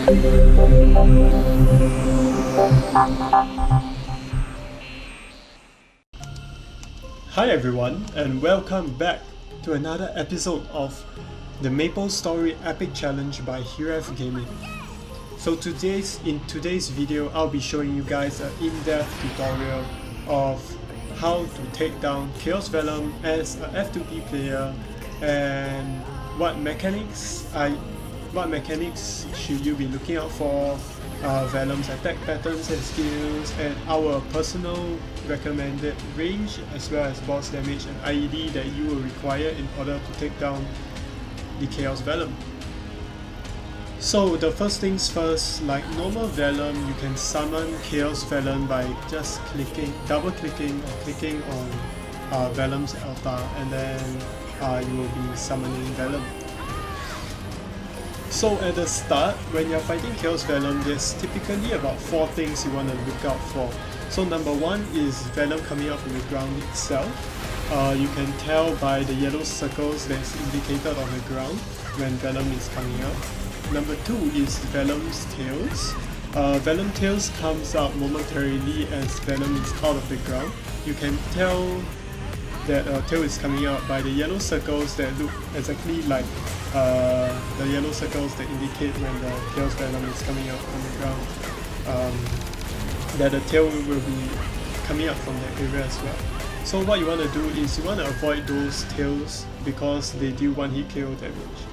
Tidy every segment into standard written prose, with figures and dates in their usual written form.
Hi everyone, and welcome back to another episode of the MapleStory Epic Challenge by Hiraeth Gaming. So in today's video, I'll be showing you guys an in-depth tutorial of how to take down Chaos Vellum as a F2P player and what mechanics should you be looking out for, Vellum's attack patterns and skills, and our personal recommended range as well as boss damage and IED that you will require in order to take down the Chaos Vellum. So the first things first, like normal Vellum, you can summon Chaos Vellum by just double clicking or clicking on Vellum's altar, and then you will be summoning Vellum. So at the start, when you're fighting Chaos Vellum, there's typically about 4 things you want to look out for. So number 1 is Vellum coming out from the ground itself. You can tell by the yellow circles that's indicated on the ground when Vellum is coming out. Number 2 is Vellum's tails. Vellum tails comes out momentarily as Vellum is out of the ground. You can tell that a tail is coming out by the yellow circles that look exactly like the yellow circles that indicate when the Chaos Vellum is coming out from the ground. That the tail will be coming out from that area as well. So what you want to do is you want to avoid those tails because they deal 1-hit KO damage.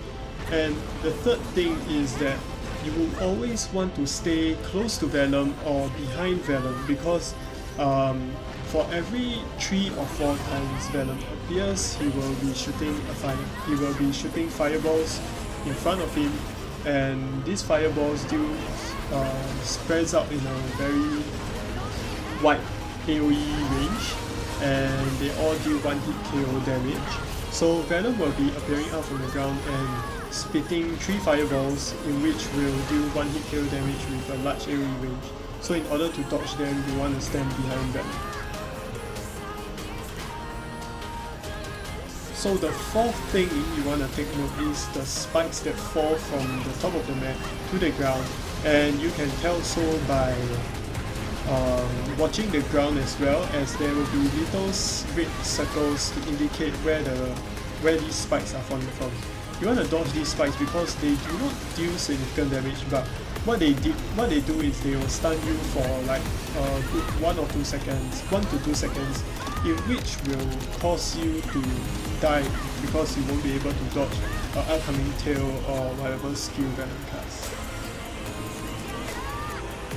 And the third thing is that you will always want to stay close to Vellum or behind Vellum, because for every 3 or 4 times Vellum appears, he will be shooting fireballs in front of him, and these fireballs spreads out in a very wide AoE range, and they all deal 1-hit KO damage. So Vellum will be appearing out from the ground and spitting 3 fireballs, in which will deal 1-hit KO damage with a large AoE range. So in order to dodge them, you want to stand behind Vellum. So the 4th thing you want to take note is the spikes that fall from the top of the map to the ground, and you can tell so by watching the ground as well, as there will be little red circles to indicate where these spikes are falling from. You want to dodge these spikes because they do not deal significant damage, but what they do is they will stun you for like a good 1 to 2 seconds, in which will cause you to die because you won't be able to dodge an upcoming tail or whatever skill Vellum casts.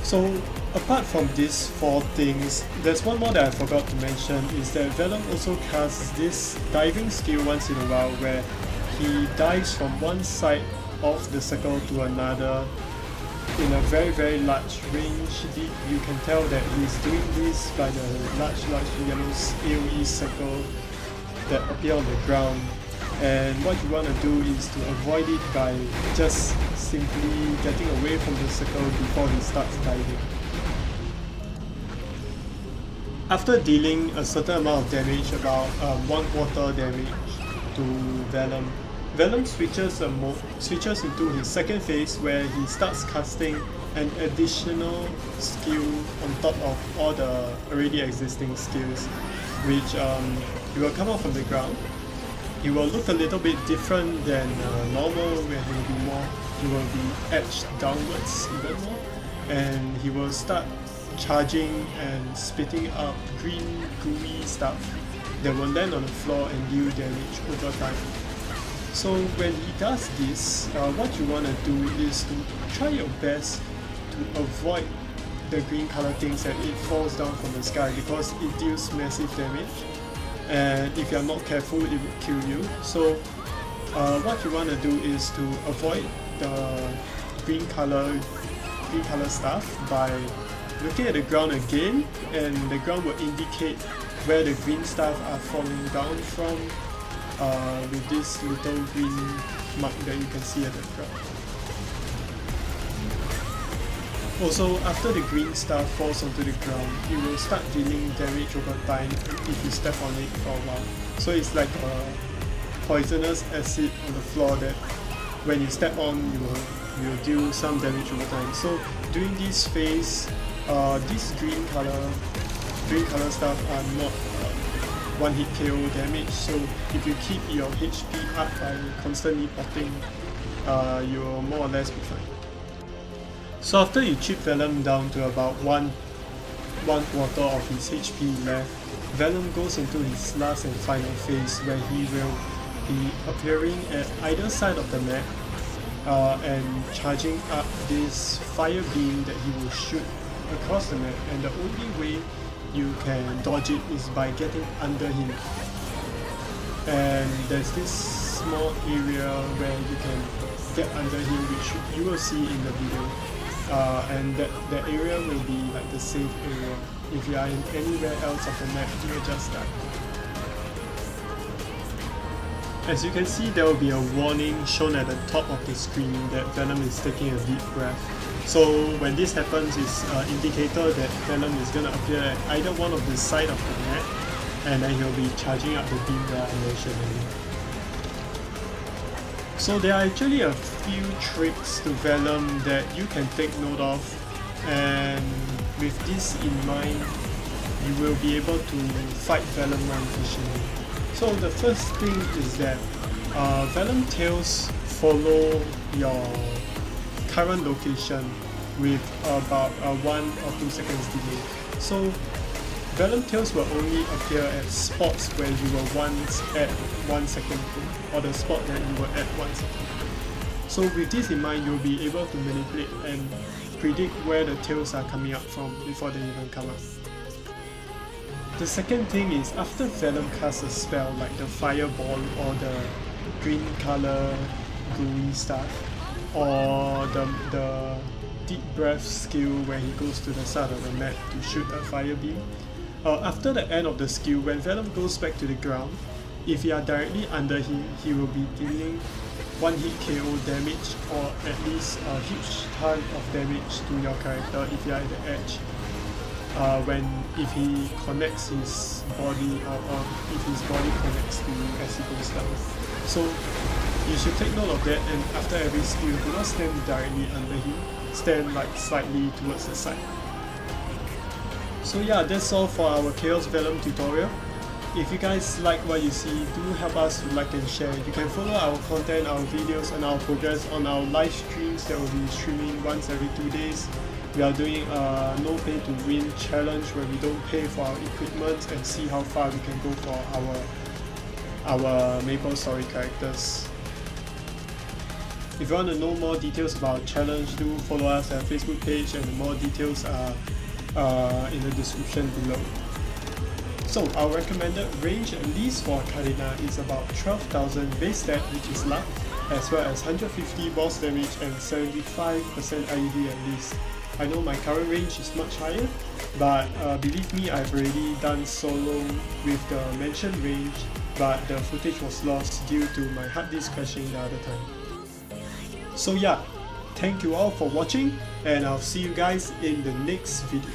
So apart from these 4 things, there's one more that I forgot to mention, is that Vellum also casts this diving skill once in a while, where he dives from one side of the circle to another in a very, very large range. You can tell that he's doing this by the large yellow AoE circle that appear on the ground, and what you want to do is to avoid it by just simply getting away from the circle before he starts diving. After dealing a certain amount of damage, about 1/4 damage to Vellum, Vellum switches into his second phase, where he starts casting an additional skill on top of all the already existing skills, which he will come out from the ground. He will look a little bit different than normal, where he will be edged downwards even more, and he will start charging and spitting up green gooey stuff that will land on the floor and deal damage over time. So when he does this, what you want to do is to try your best to avoid the green color things that it falls down from the sky, because it deals massive damage, and if you're not careful it will kill you. So what you want to do is to avoid the green color stuff by looking at the ground again, and the ground will indicate where the green stuff are falling down from, with this little green mark that you can see at the ground. Also, after the green stuff falls onto the ground, it will start dealing damage over time if you step on it for a while. So it's like a poisonous acid on the floor that when you step on, you will will deal some damage over time. So during this phase, this green color stuff are not one hit KO damage, so if you keep your HP up by constantly potting, you'll more or less be fine. So after you chip Vellum down to about one quarter of his HP left, Vellum goes into his last and final phase where he will be appearing at either side of the map and charging up this fire beam that he will shoot across the map, and the only way you can dodge it is by getting under him. And there's this small area where you can get under him, which you will see in the video, and that area will be like the safe area. If you are in anywhere else of the map, you will just die. As you can see, there will be a warning shown at the top of the screen that Vellum is taking a deep breath. So when this happens, it's an indicator that Vellum is going to appear at either one of the side of the map, and then he'll be charging up the beam that I mentioned earlier. So there are actually a few tricks to Vellum that you can take note of, and with this in mind, you will be able to fight Vellum more efficiently. So the first thing is that Vellum tails follow your current location with about 1 or 2 seconds delay. So Vellum tails will only appear at spots where you were once at 1 second, or the spot that you were at 1 second. So with this in mind, you'll be able to manipulate and predict where the tails are coming up from before they even come up. The second thing is, after Vellum casts a spell like the fireball or the green color gooey stuff, or the deep breath skill where he goes to the side of the map to shoot a fire beam, after the end of the skill, when Vellum goes back to the ground, if you are directly under him, he will be dealing 1 hit KO damage, or at least a huge ton of damage to your character if you are at the edge. If he connects his body, or if his body connects to you as he goes down. So you should take note of that, and after every skill, do not stand directly under him, stand like slightly towards the side. So yeah, that's all for our Chaos Vellum tutorial. If you guys like what you see, do help us to like and share. You can follow our content, our videos, and our progress on our live streams that will be streaming once every 2 days. We are doing a no pay to win challenge where we don't pay for our equipment and see how far we can go for our MapleStory characters. If you want to know more details about our challenge, do follow us on our Facebook page, and more details are in the description below. So our recommended range, at least for Cadena, is about 12,000 base stat, which is luck, as well as 150 boss damage and 75% IED at least. I know my current range is much higher, but believe me, I've already done solo with the mentioned range, but the footage was lost due to my hard disk crashing the other time. So yeah, thank you all for watching, and I'll see you guys in the next video.